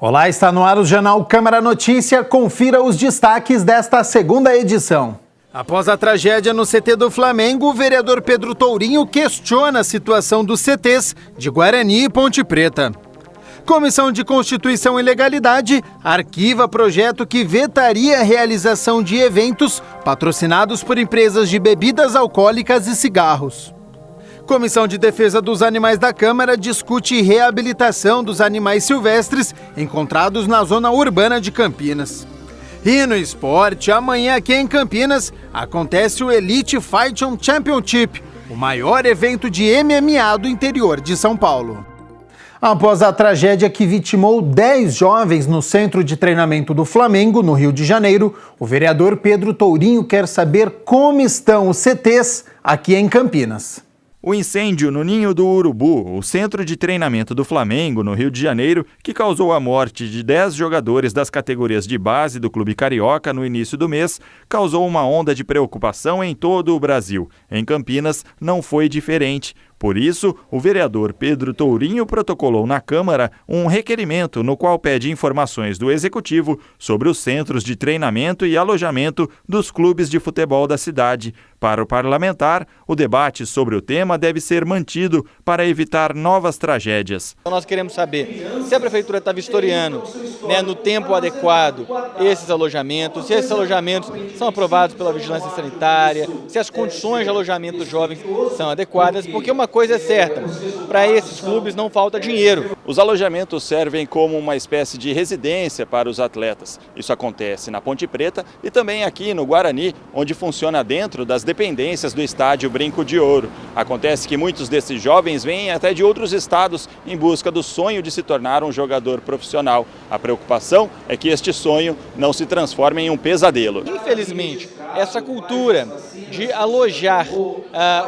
Olá, está no ar o Jornal Câmara Notícia. Confira os destaques desta segunda edição. Após a tragédia no CT do Flamengo, o vereador Pedro Tourinho questiona a situação dos CTs de Guarani e Ponte Preta. Comissão de Constituição e Legalidade arquiva projeto que vetaria a realização de eventos patrocinados por empresas de bebidas alcoólicas e cigarros. Comissão de Defesa dos Animais da Câmara discute reabilitação dos animais silvestres encontrados na zona urbana de Campinas. E no esporte, amanhã aqui em Campinas, acontece o Elite Fight On Championship, o maior evento de MMA do interior de São Paulo. Após a tragédia que vitimou 10 jovens no centro de treinamento do Flamengo, no Rio de Janeiro, o vereador Pedro Tourinho quer saber como estão os CTs aqui em Campinas. O incêndio no Ninho do Urubu, o centro de treinamento do Flamengo, no Rio de Janeiro, que causou a morte de 10 jogadores das categorias de base do Clube Carioca no início do mês, causou uma onda de preocupação em todo o Brasil. Em Campinas, não foi diferente. Por isso, o vereador Pedro Tourinho protocolou na Câmara um requerimento no qual pede informações do Executivo sobre os centros de treinamento e alojamento dos clubes de futebol da cidade. Para o parlamentar, o debate sobre o tema deve ser mantido para evitar novas tragédias. Nós queremos saber se a Prefeitura está vistoriando, no tempo adequado esses alojamentos, se esses alojamentos são aprovados pela Vigilância Sanitária, se as condições de alojamento dos jovens são adequadas, porque uma coisa é certa, para esses clubes não falta dinheiro. Os alojamentos servem como uma espécie de residência para os atletas. Isso acontece na Ponte Preta e também aqui no Guarani, onde funciona dentro das dependências do estádio Brinco de Ouro. Acontece que muitos desses jovens vêm até de outros estados em busca do sonho de se tornar um jogador profissional. A preocupação é que este sonho não se transforme em um pesadelo. Infelizmente, essa cultura de alojar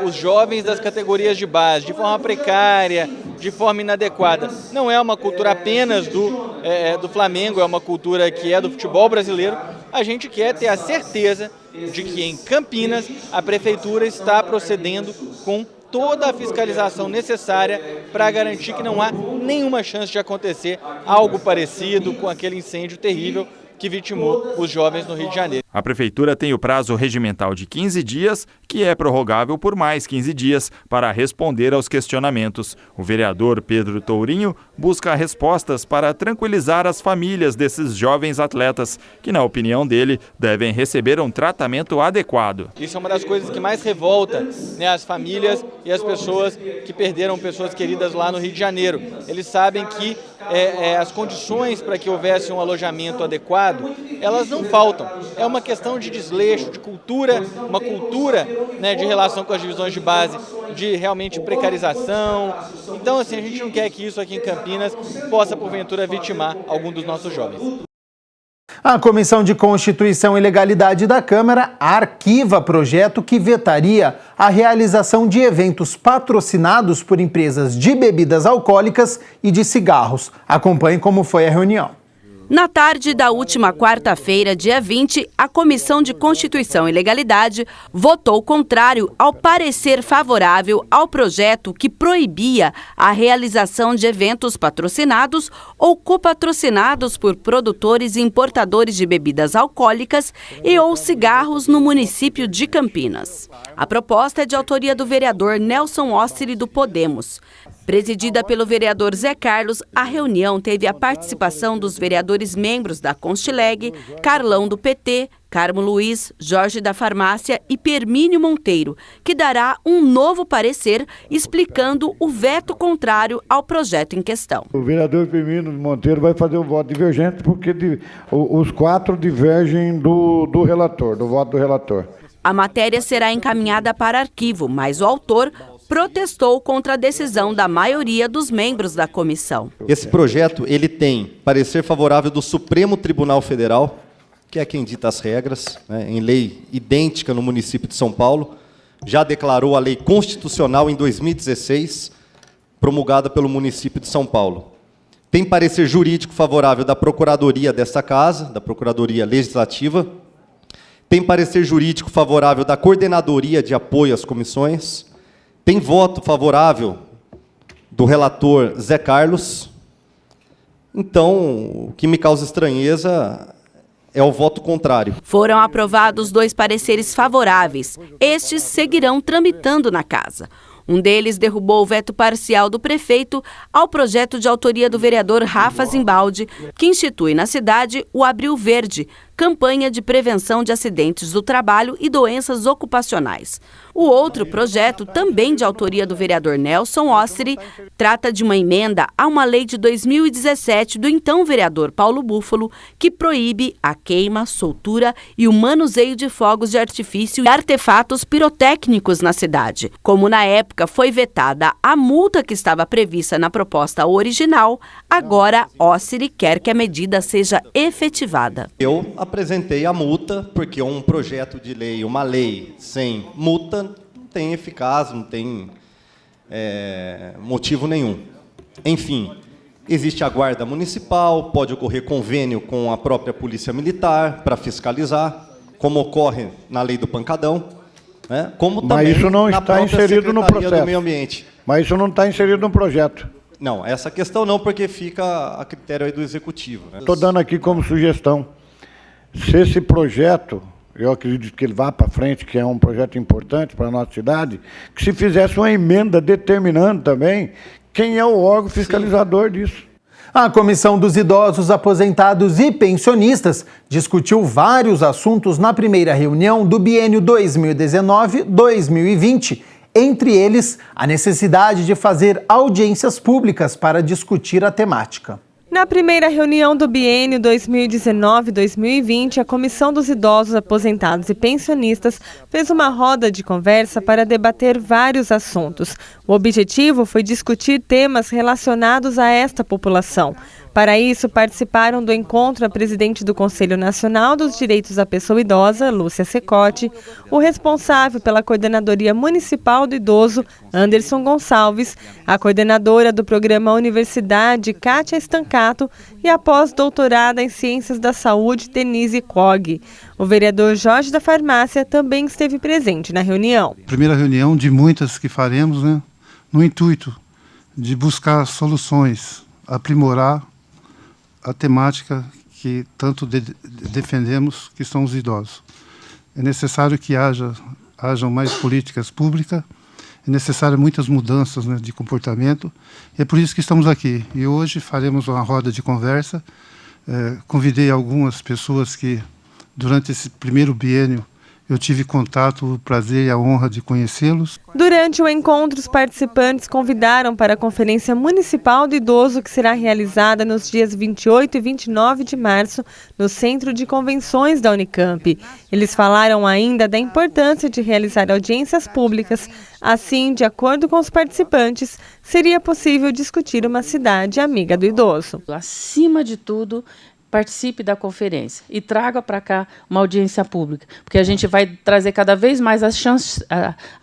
os jovens das categorias de base de forma precária, de forma inadequada, não é uma cultura apenas do Flamengo, é uma cultura que é do futebol brasileiro. A gente quer ter a certeza de que em Campinas a Prefeitura está procedendo com toda a fiscalização necessária para garantir que não há nenhuma chance de acontecer algo parecido com aquele incêndio terrível que vitimou os jovens no Rio de Janeiro. A Prefeitura tem o prazo regimental de 15 dias, que é prorrogável por mais 15 dias, para responder aos questionamentos. O vereador Pedro Tourinho busca respostas para tranquilizar as famílias desses jovens atletas, que, na opinião dele, devem receber um tratamento adequado. Isso é uma das coisas que mais revolta as famílias e as pessoas que perderam pessoas queridas lá no Rio de Janeiro. Eles sabem que as condições para que houvesse um alojamento adequado, elas não faltam. É uma questão de desleixo, de cultura, uma cultura de relação com as divisões de base, de realmente precarização. Então, assim, a gente não quer que isso aqui em Campinas possa, porventura, vitimar algum dos nossos jovens. A Comissão de Constituição e Legalidade da Câmara arquiva projeto que vetaria a realização de eventos patrocinados por empresas de bebidas alcoólicas e de cigarros. Acompanhe como foi a reunião. Na tarde da última quarta-feira, dia 20, a Comissão de Constituição e Legalidade votou contrário ao parecer favorável ao projeto que proibia a realização de eventos patrocinados ou copatrocinados por produtores e importadores de bebidas alcoólicas e ou cigarros no município de Campinas. A proposta é de autoria do vereador Nelson Ossiri, do Podemos. Presidida pelo vereador Zé Carlos, a reunião teve a participação dos vereadores membros da Constileg, Carlão do PT, Carmo Luiz, Jorge da Farmácia e Permínio Monteiro, que dará um novo parecer explicando o veto contrário ao projeto em questão. O vereador Permínio Monteiro vai fazer um voto divergente porque os 4 divergem do relator, do voto do relator. A matéria será encaminhada para arquivo, mas o autor protestou contra a decisão da maioria dos membros da comissão. Esse projeto ele tem parecer favorável do Supremo Tribunal Federal, que é quem dita as regras, em lei idêntica no município de São Paulo, já declarou a lei constitucional em 2016, promulgada pelo município de São Paulo. Tem parecer jurídico favorável da Procuradoria desta Casa, da Procuradoria Legislativa, tem parecer jurídico favorável da Coordenadoria de Apoio às Comissões, tem voto favorável do relator Zé Carlos, Então, o que me causa estranheza é o voto contrário. Foram aprovados 2 pareceres favoráveis. Estes seguirão tramitando na casa. Um deles derrubou o veto parcial do prefeito ao projeto de autoria do vereador Rafa Zimbaldi, que institui na cidade o Abril Verde, campanha de prevenção de acidentes do trabalho e doenças ocupacionais. O outro projeto, também de autoria do vereador Nelson Osseri, trata de uma emenda a uma lei de 2017 do então vereador Paulo Búfalo, que proíbe a queima, soltura e o manuseio de fogos de artifício e artefatos pirotécnicos na cidade. Como na época foi vetada a multa que estava prevista na proposta original, agora Osseri quer que a medida seja efetivada. Eu apresentei a multa, porque um projeto de lei, uma lei sem multa, não tem eficácia, não tem motivo nenhum. Enfim, existe a guarda municipal, pode ocorrer convênio com a própria Polícia Militar para fiscalizar, como ocorre na lei do pancadão, né? Como também mas isso não está inserido no processo. Do Meio Ambiente. Mas isso não está inserido no projeto. Não, essa questão não, porque fica a critério aí do Executivo. Estou dando aqui como sugestão. Se esse projeto, eu acredito que ele vá para frente, que é um projeto importante para a nossa cidade, que se fizesse uma emenda determinando também quem é o órgão fiscalizador disso. A Comissão dos Idosos, Aposentados e Pensionistas discutiu vários assuntos na primeira reunião do biênio 2019-2020. Entre eles, a necessidade de fazer audiências públicas para discutir a temática. Na primeira reunião do biênio 2019-2020, a Comissão dos Idosos, Aposentados e Pensionistas fez uma roda de conversa para debater vários assuntos. O objetivo foi discutir temas relacionados a esta população. Para isso, participaram do encontro a presidente do Conselho Nacional dos Direitos da Pessoa Idosa, Lúcia Secotti, o responsável pela Coordenadoria Municipal do Idoso, Anderson Gonçalves, a coordenadora do programa Universidade, Kátia Stancato, e a pós-doutorada em Ciências da Saúde, Denise Kog. O vereador Jorge da Farmácia também esteve presente na reunião. Primeira reunião de muitas que faremos, né, no intuito de buscar soluções, aprimorar a temática que tanto defendemos, que são os idosos. É necessário que hajam mais políticas públicas, é necessário muitas mudanças, né, de comportamento, e é por isso que estamos aqui. E hoje faremos uma roda de conversa. Convidei algumas pessoas que, durante esse primeiro biênio, eu tive contato, o prazer e a honra de conhecê-los. Durante o encontro, os participantes convidaram para a Conferência Municipal do Idoso, que será realizada nos dias 28 e 29 de março, no Centro de Convenções da Unicamp. Eles falaram ainda da importância de realizar audiências públicas. Assim, de acordo com os participantes, seria possível discutir uma cidade amiga do idoso. Acima de tudo, participe da conferência e traga para cá uma audiência pública, porque a gente vai trazer cada vez mais a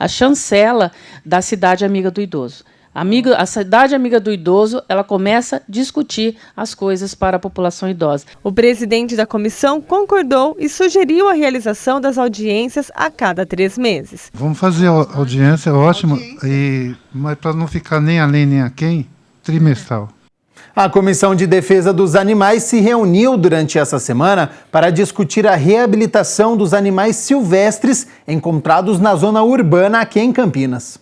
chancela da cidade amiga do idoso. A cidade amiga do idoso, ela começa a discutir as coisas para a população idosa. O presidente da comissão concordou e sugeriu a realização das audiências a cada 3 meses. Vamos fazer a audiência, ótimo, mas para não ficar nem além nem aquém, trimestral. A Comissão de Defesa dos Animais se reuniu durante essa semana para discutir a reabilitação dos animais silvestres encontrados na zona urbana aqui em Campinas.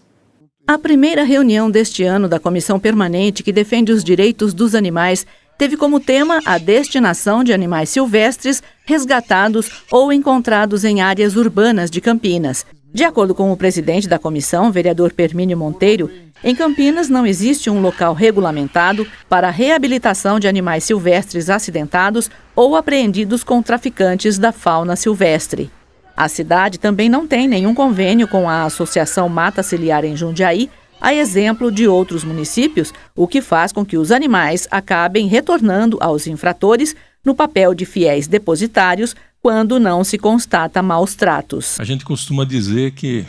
A primeira reunião deste ano da Comissão Permanente que defende os direitos dos animais teve como tema a destinação de animais silvestres resgatados ou encontrados em áreas urbanas de Campinas. De acordo com o presidente da comissão, vereador Permínio Monteiro, em Campinas não existe um local regulamentado para a reabilitação de animais silvestres acidentados ou apreendidos com traficantes da fauna silvestre. A cidade também não tem nenhum convênio com a Associação Mata Ciliar em Jundiaí, a exemplo de outros municípios, o que faz com que os animais acabem retornando aos infratores no papel de fiéis depositários quando não se constata maus tratos. A gente costuma dizer que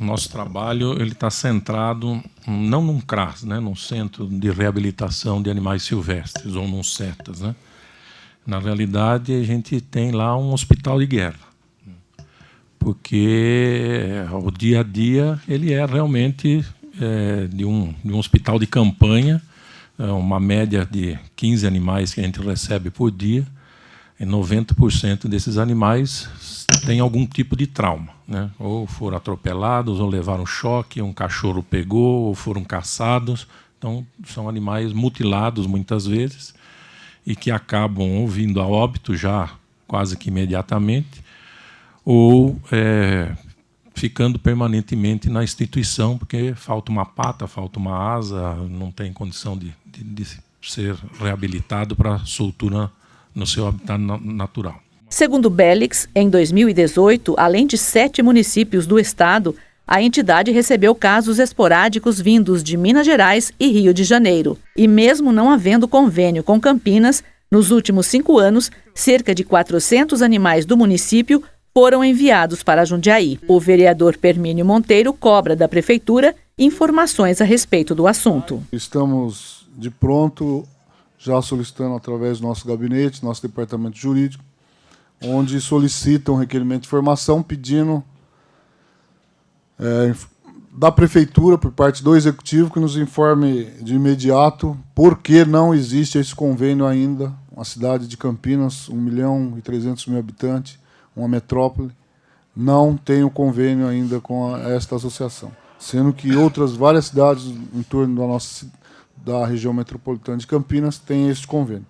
o nosso trabalho está centrado não num CRAS, né, num Centro de Reabilitação de Animais Silvestres, ou num CETAS. Né? Na realidade, a gente tem lá um hospital de guerra, porque o dia a dia ele é realmente de um hospital de campanha, uma média de 15 animais que a gente recebe por dia, e 90% desses animais têm algum tipo de trauma, né? Ou foram atropelados, ou levaram choque, um cachorro pegou, ou foram caçados. Então, são animais mutilados muitas vezes e que acabam ou vindo a óbito já quase que imediatamente, ou ficando permanentemente na instituição, porque falta uma pata, falta uma asa, não tem condição de ser reabilitado para soltura no seu habitat natural. Segundo Bélix, em 2018, além de 7 municípios do estado, a entidade recebeu casos esporádicos vindos de Minas Gerais e Rio de Janeiro. E mesmo não havendo convênio com Campinas, nos últimos 5 anos, cerca de 400 animais do município foram enviados para Jundiaí. O vereador Permínio Monteiro cobra da prefeitura informações a respeito do assunto. Estamos de pronto, já solicitando através do nosso gabinete, nosso departamento jurídico, onde solicitam um requerimento de informação pedindo da prefeitura, por parte do executivo, que nos informe de imediato por que não existe esse convênio ainda. Uma cidade de Campinas, 1.300.000 habitantes, uma metrópole, não tem um convênio ainda com esta associação, sendo que várias cidades em torno da região metropolitana de Campinas têm este convênio.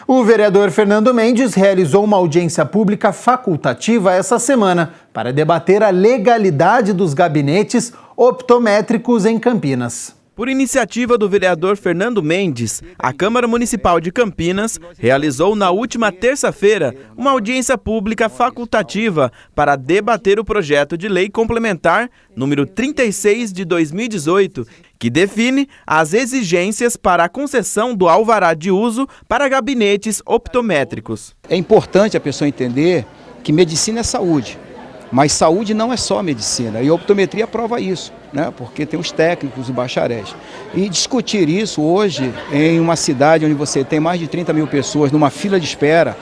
O vereador Fernando Mendes realizou uma audiência pública facultativa essa semana para debater a legalidade dos gabinetes optométricos em Campinas. Por iniciativa do vereador Fernando Mendes, a Câmara Municipal de Campinas realizou na última terça-feira uma audiência pública facultativa para debater o projeto de lei complementar número 36 de 2018, que define as exigências para a concessão do alvará de uso para gabinetes optométricos. É importante a pessoa entender que medicina é saúde, mas saúde não é só medicina, e a optometria prova isso, né? Porque tem os técnicos e bacharéis. E discutir isso hoje em uma cidade onde você tem mais de 30 mil pessoas numa fila de espera,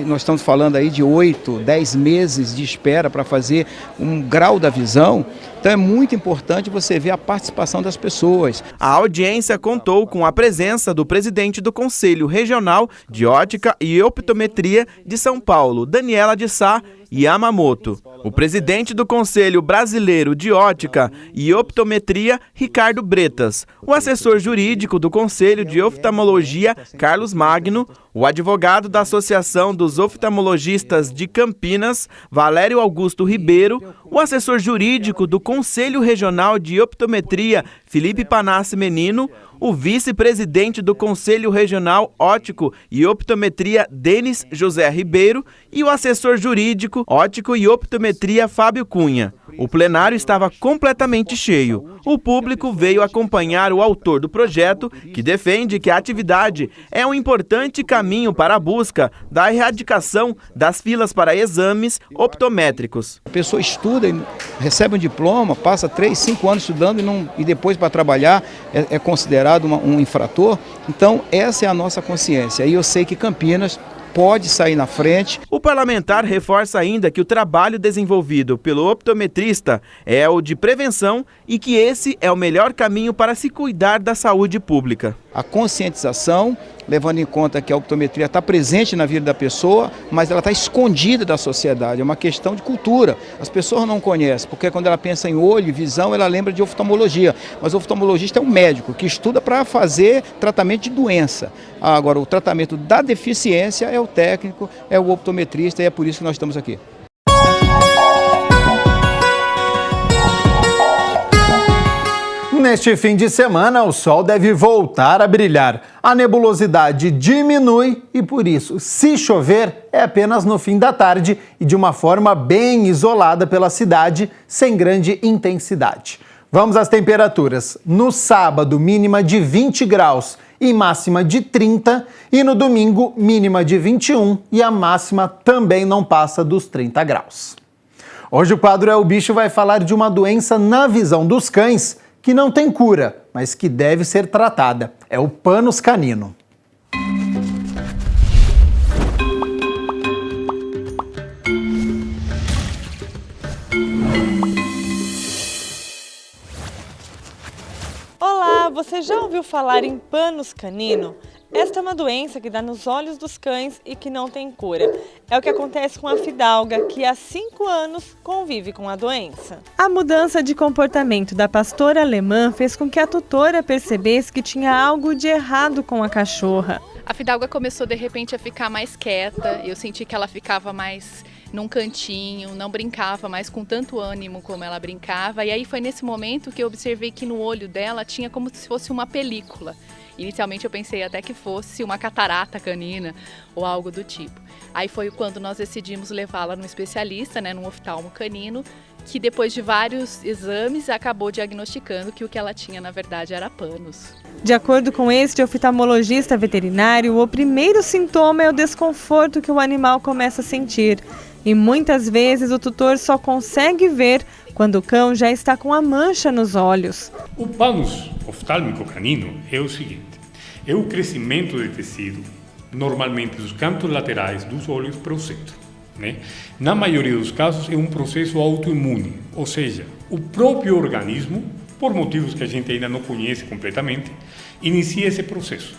nós estamos falando aí de 8, 10 meses de espera para fazer um grau da visão. Então é muito importante você ver a participação das pessoas. A audiência contou com a presença do presidente do Conselho Regional de Ótica e Optometria de São Paulo, Daniela de Sá Yamamoto, o presidente do Conselho Brasileiro de Ótica e Optometria, Ricardo Bretas, o assessor jurídico do Conselho de Oftalmologia, Carlos Magno, o advogado da Associação dos Oftalmologistas de Campinas, Valério Augusto Ribeiro, o assessor jurídico do Conselho Regional de Optometria, Felipe Panassi Menino, o vice-presidente do Conselho Regional Ótico e Optometria, Denis José Ribeiro, e o assessor jurídico, ótico e optometria, Fábio Cunha. O plenário estava completamente cheio. O público veio acompanhar o autor do projeto, que defende que a atividade é um importante caminho para a busca da erradicação das filas para exames optométricos. A pessoa estuda, recebe um diploma, passa 3, 5 anos estudando e depois para trabalhar é considerado um infrator. Então essa é a nossa consciência. E eu sei que Campinas pode sair na frente. O parlamentar reforça ainda que o trabalho desenvolvido pelo optometrista é o de prevenção e que esse é o melhor caminho para se cuidar da saúde pública. A conscientização, levando em conta que a optometria está presente na vida da pessoa, mas ela está escondida da sociedade, é uma questão de cultura. As pessoas não conhecem, porque quando ela pensa em olho e visão, ela lembra de oftalmologia, mas o oftalmologista é um médico que estuda para fazer tratamento de doença. Agora, o tratamento da deficiência é o técnico, é o optometrista, e é por isso que nós estamos aqui. Neste fim de semana, o sol deve voltar a brilhar. A nebulosidade diminui e, por isso, se chover, é apenas no fim da tarde e de uma forma bem isolada pela cidade, sem grande intensidade. Vamos às temperaturas. No sábado, mínima de 20 graus e máxima de 30. E no domingo, mínima de 21 e a máxima também não passa dos 30 graus. Hoje o quadro É o Bicho vai falar de uma doença na visão dos cães que não tem cura, mas que deve ser tratada. É o pânus canino. Olá, você Você já ouviu falar em pânus canino? Esta é uma doença que dá nos olhos dos cães e que não tem cura. É o que acontece com a Fidalga, que há 5 anos convive com a doença. A mudança de comportamento da pastora alemã fez com que a tutora percebesse que tinha algo de errado com a cachorra. A Fidalga começou de repente a ficar mais quieta, eu senti que ela ficava mais num cantinho, não brincava mais com tanto ânimo como ela brincava. E aí foi nesse momento que eu observei que no olho dela tinha como se fosse uma película. Inicialmente eu pensei até que fosse uma catarata canina ou algo do tipo. Aí foi quando nós decidimos levá-la num especialista, num oftalmo canino, que depois de vários exames acabou diagnosticando que o que ela tinha na verdade era pânus. De acordo com este oftalmologista veterinário, o primeiro sintoma é o desconforto que o animal começa a sentir. E muitas vezes o tutor só consegue ver quando o cão já está com a mancha nos olhos. O pânus oftálmico canino é o seguinte: é o crescimento de tecido, normalmente dos cantos laterais dos olhos para o centro. Na maioria dos casos é um processo autoimune, ou seja, o próprio organismo, por motivos que a gente ainda não conhece completamente, inicia esse processo.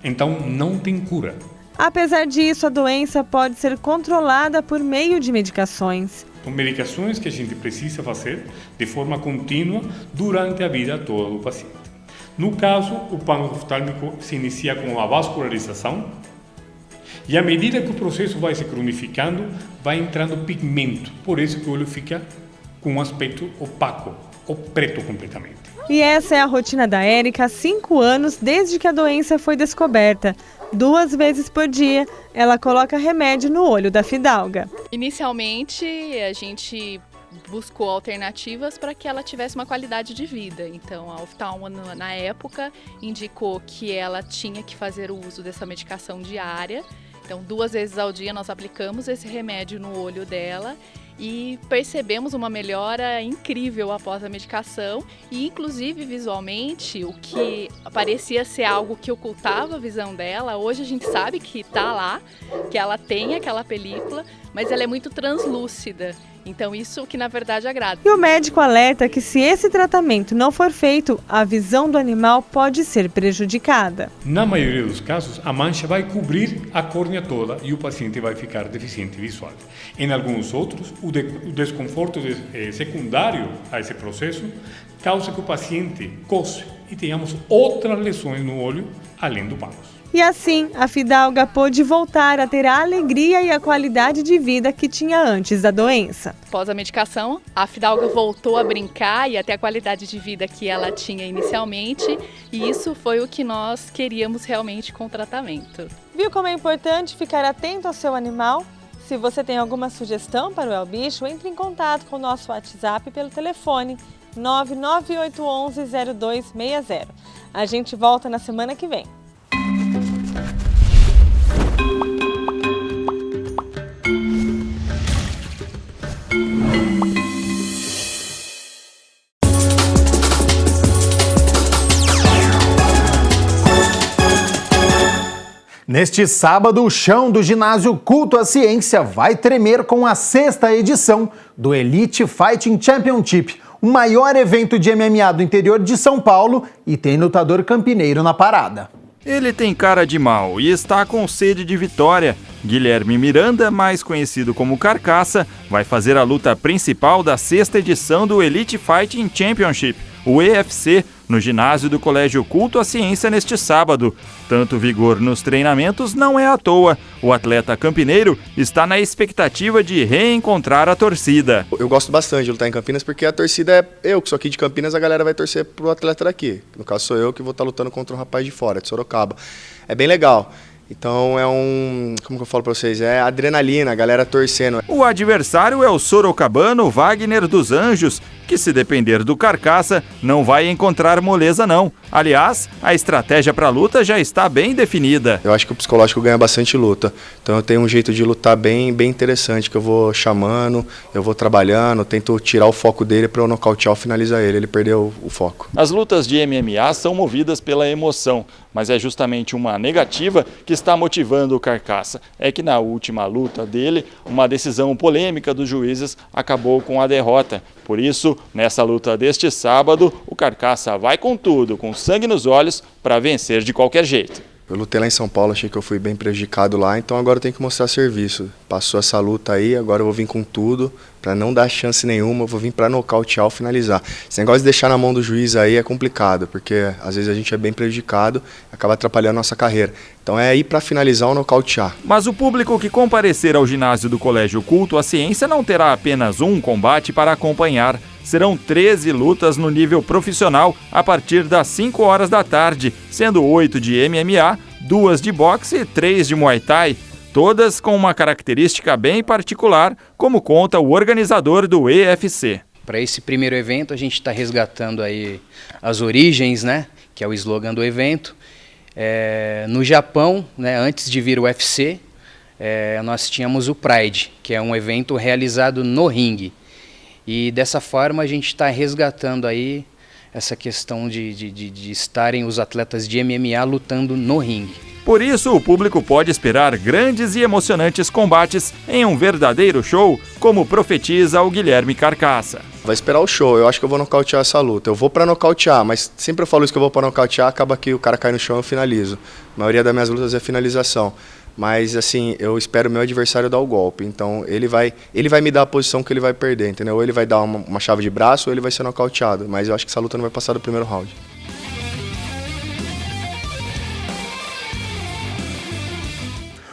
Então não tem cura. Apesar disso, a doença pode ser controlada por meio de medicações. São medicações que a gente precisa fazer de forma contínua durante a vida toda do paciente. No caso, o pânus oftálmico se inicia com a vascularização e à medida que o processo vai se cronificando, vai entrando pigmento. Por isso que o olho fica com um aspecto opaco, ou preto completamente. E essa é a rotina da Érica há 5 anos, desde que a doença foi descoberta. 2 vezes por dia, ela coloca remédio no olho da Fidalga. Inicialmente, a gente buscou alternativas para que ela tivesse uma qualidade de vida. Então, a oftalmo, na época, indicou que ela tinha que fazer o uso dessa medicação diária. Então, 2 vezes ao dia nós aplicamos esse remédio no olho dela e percebemos uma melhora incrível após a medicação e, inclusive, visualmente, o que parecia ser algo que ocultava a visão dela, hoje a gente sabe que está lá, que ela tem aquela película, mas ela é muito translúcida. Então isso que na verdade agrada. E o médico alerta que se esse tratamento não for feito, a visão do animal pode ser prejudicada. Na maioria dos casos, a mancha vai cobrir a córnea toda e o paciente vai ficar deficiente visual. Em alguns outros, o desconforto secundário a esse processo causa que o paciente coce e tenhamos outras lesões no olho, além do pânus. E assim, a Fidalga pôde voltar a ter a alegria e a qualidade de vida que tinha antes da doença. Após a medicação, a Fidalga voltou a brincar e a ter a qualidade de vida que ela tinha inicialmente. E isso foi o que nós queríamos realmente com o tratamento. Viu como é importante ficar atento ao seu animal? Se você tem alguma sugestão para o El Bicho, entre em contato com o nosso WhatsApp pelo telefone 99811-0260. A gente volta na semana que vem. Neste sábado, o chão do ginásio Culto à Ciência vai tremer com a 6ª edição do Elite Fighting Championship, o maior evento de MMA do interior de São Paulo, e tem lutador campineiro na parada. Ele tem cara de mal e está com sede de vitória. Guilherme Miranda, mais conhecido como Carcaça, vai fazer a luta principal da 6ª edição do Elite Fighting Championship, o EFC, no ginásio do Colégio Culto à Ciência neste sábado. Tanto vigor nos treinamentos não é à toa. O atleta campineiro está na expectativa de reencontrar a torcida. Eu gosto bastante de lutar em Campinas porque a torcida é eu, que sou aqui de Campinas, a galera vai torcer pro atleta daqui. No caso sou eu que vou estar lutando contra um rapaz de fora, de Sorocaba. É bem legal. Então é como que eu falo pra vocês, é adrenalina, a galera torcendo. O adversário é o sorocabano Wagner dos Anjos, que se depender do Carcaça, não vai encontrar moleza não. Aliás, a estratégia para a luta já está bem definida. Eu acho que o psicológico ganha bastante luta, então eu tenho um jeito de lutar bem interessante, que eu vou chamando, eu vou trabalhando, tento tirar o foco dele para eu nocautear ou finalizar ele perdeu o foco. As lutas de MMA são movidas pela emoção, mas é justamente uma negativa que está motivando o Carcaça. É que na última luta dele, uma decisão polêmica dos juízes acabou com a derrota. Por isso, nessa luta deste sábado, o Carcaça vai com tudo, com sangue nos olhos, para vencer de qualquer jeito. Eu lutei lá em São Paulo, achei que eu fui bem prejudicado lá, então agora eu tenho que mostrar serviço. Passou essa luta aí, agora eu vou vir com tudo, para não dar chance nenhuma, eu vou vir para nocautear ou finalizar. Esse negócio de deixar na mão do juiz aí é complicado, porque às vezes a gente é bem prejudicado, acaba atrapalhando a nossa carreira. Então é ir para finalizar ou nocautear. Mas o público que comparecer ao ginásio do Colégio Culto à Ciência não terá apenas um combate para acompanhar. Serão 13 lutas no nível profissional a partir das 5 horas da tarde, sendo 8 de MMA, 2 de boxe e 3 de Muay Thai, todas com uma característica bem particular, como conta o organizador do EFC. Para esse primeiro evento, a gente está resgatando aí as origens, né, que é o slogan do evento. No Japão, né, antes de vir o UFC, nós tínhamos o Pride, que é um evento realizado no ringue. E dessa forma a gente está resgatando aí essa questão de estarem os atletas de MMA lutando no ringue. Por isso, o público pode esperar grandes e emocionantes combates em um verdadeiro show, como profetiza o Guilherme Carcaça. Vai esperar o show, eu acho que eu vou nocautear essa luta. Eu vou para nocautear, mas sempre eu falo isso que eu vou para nocautear, acaba que o cara cai no chão e eu finalizo. A maioria das minhas lutas é finalização. Mas assim, eu espero o meu adversário dar o golpe. Então ele vai me dar a posição que ele vai perder, entendeu? Ou ele vai dar uma chave de braço ou ele vai ser nocauteado. Mas eu acho que essa luta não vai passar do primeiro round.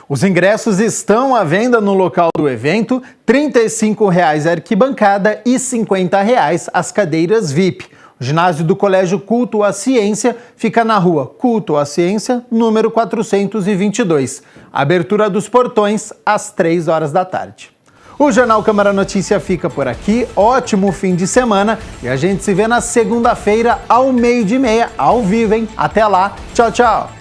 Os ingressos estão à venda no local do evento, R$ 35,00 a arquibancada e R$ 50,00 as cadeiras VIP. O ginásio do Colégio Culto à Ciência fica na rua Culto à Ciência, número 422. Abertura dos portões às 3 horas da tarde. O Jornal Câmara Notícia fica por aqui. Ótimo fim de semana e a gente se vê na segunda-feira ao 12:30, ao vivo, hein? Até lá. Tchau, tchau.